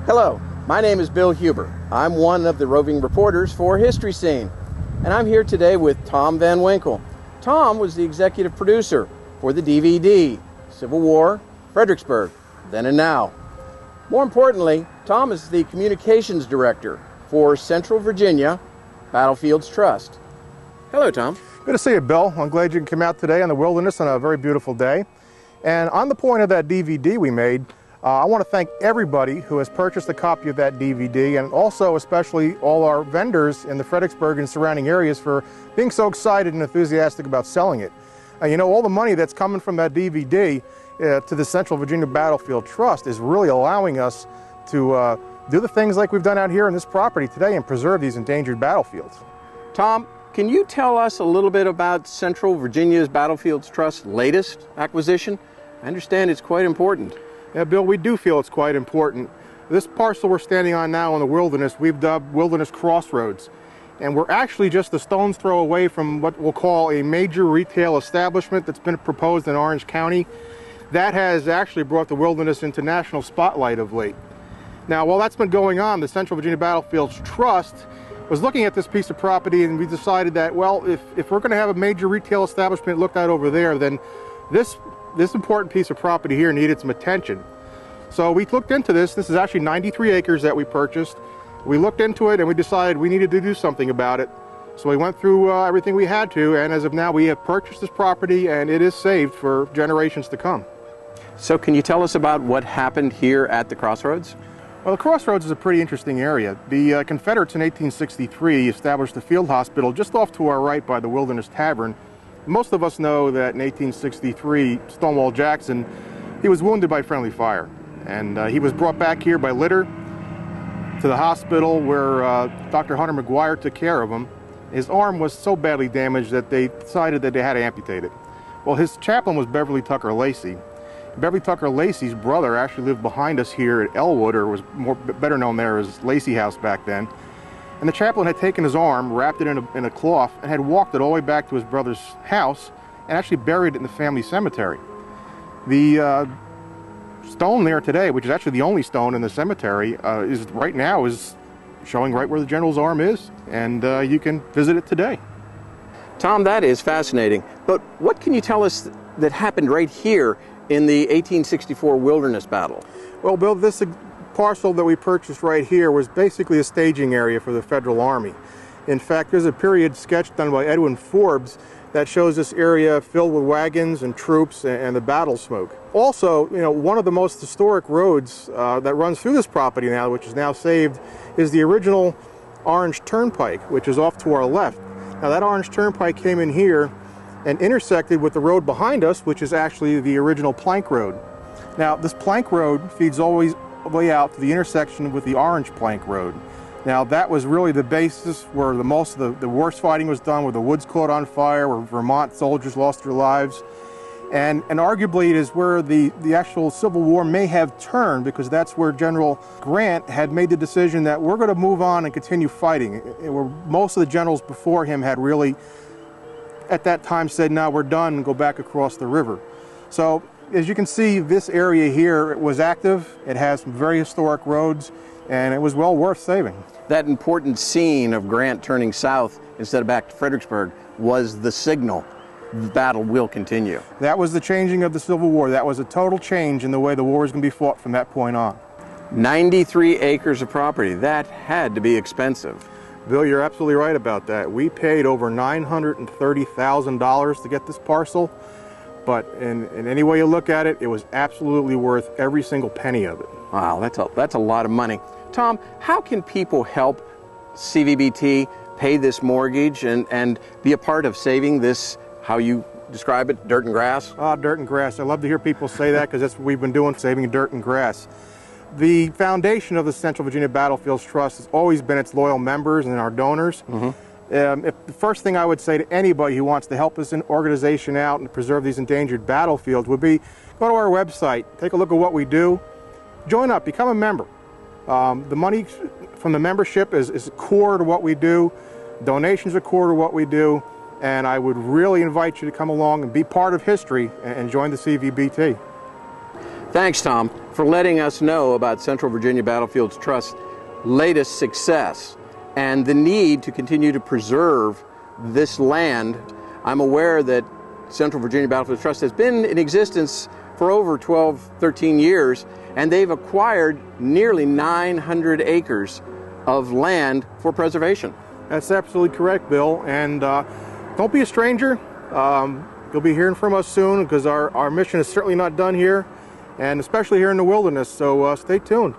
Hello, my name is Bill Huber. I'm one of the roving reporters for History Scene, and I'm here today with Tom Van Winkle. Tom was the executive producer for the DVD, Civil War, Fredericksburg, Then and Now. More importantly, Tom is the communications director for Central Virginia Battlefields Trust. Hello, Tom. Good to see you, Bill. I'm glad you can come out today in the wilderness on a very beautiful day. And on the point of that DVD we made, I want to thank everybody who has purchased a copy of that DVD, and also especially all our vendors in the Fredericksburg and surrounding areas for being so excited and enthusiastic about selling it. You know, all the money that's coming from that DVD to the Central Virginia Battlefield Trust is really allowing us to do the things like we've done out here on this property today and preserve these endangered battlefields. Tom, can you tell us a little bit about Central Virginia's Battlefields Trust's latest acquisition? I understand it's quite important. Yeah, Bill, we do feel it's quite important. This parcel we're standing on now in the wilderness, we've dubbed Wilderness Crossroads. And we're actually just a stone's throw away from what we'll call a major retail establishment that's been proposed in Orange County. That has actually brought the wilderness into national spotlight of late. Now, while that's been going on, the Central Virginia Battlefields Trust was looking at this piece of property, and we decided that, well, if we're going to have a major retail establishment looked at over there, then this important piece of property here needed some attention. So we looked into this. This is actually 93 acres that we purchased. We looked into it and we decided we needed to do something about it. So we went through everything we had to, and as of now we have purchased this property and it is saved for generations to come. So can you tell us about what happened here at the Crossroads? Well, the Crossroads is a pretty interesting area. The Confederates in 1863 established a field hospital just off to our right by the Wilderness Tavern. Most of us know that in 1863, Stonewall Jackson, he was wounded by friendly fire. And he was brought back here by litter to the hospital where Dr. Hunter McGuire took care of him. His arm was so badly damaged that they decided that they had to amputate it. Well, his chaplain was Beverly Tucker Lacey. Beverly Tucker Lacey's brother actually lived behind us here at Elwood, or was better known there as Lacey House back then. And the chaplain had taken his arm, wrapped it in a cloth, and had walked it all the way back to his brother's house and actually buried it in the family cemetery. The stone there today, which is actually the only stone in the cemetery, is showing right where the general's arm is, and you can visit it today. Tom, that is fascinating. But what can you tell us that happened right here in the 1864 Wilderness Battle? Well, Bill, this parcel that we purchased right here was basically a staging area for the Federal Army. In fact, there's a period sketch done by Edwin Forbes that shows this area filled with wagons and troops and the battle smoke. Also, you know, one of the most historic roads that runs through this property now, which is now saved, is the original Orange Turnpike, which is off to our left. Now, that Orange Turnpike came in here and intersected with the road behind us, which is actually the original plank road. Now, this plank road feeds always the way out to the intersection with the Orange Plank Road. Now, that was really the basis where most of the worst fighting was done, where the woods caught on fire, where Vermont soldiers lost their lives. And arguably it is where the actual Civil War may have turned, because that's where General Grant had made the decision that we're going to move on and continue fighting. Where most of the generals before him had really, at that time, said, no, we're done, and go back across the river. So, as you can see, this area here was active. It has some very historic roads, and it was well worth saving. That important scene of Grant turning south instead of back to Fredericksburg was the signal the battle will continue. That was the changing of the Civil War. That was a total change in the way the war was going to be fought from that point on. 93 acres of property. That had to be expensive. Bill, you're absolutely right about that. We paid over $930,000 to get this parcel, but in any way you look at it, it was absolutely worth every single penny of it. Wow, that's a lot of money. Tom, how can people help CVBT pay this mortgage and be a part of saving this, how you describe it, dirt and grass? Dirt and grass. I love to hear people say that, because that's what we've been doing, saving dirt and grass. The foundation of the Central Virginia Battlefields Trust has always been its loyal members and our donors. The first thing I would say to anybody who wants to help this organization out and preserve these endangered battlefields would be, go to our website, take a look at what we do, join up, become a member. The money from the membership is core to what we do. Donations are core to what we do, and I would really invite you to come along and be part of history and join the CVBT. Thanks, Tom, for letting us know about Central Virginia Battlefields Trust's latest success and the need to continue to preserve this land. I'm aware that Central Virginia Battlefields Trust has been in existence for over 12, 13 years, and they've acquired nearly 900 acres of land for preservation. That's absolutely correct, Bill. And don't be a stranger. You'll be hearing from us soon, because our mission is certainly not done here, and especially here in the wilderness, so stay tuned.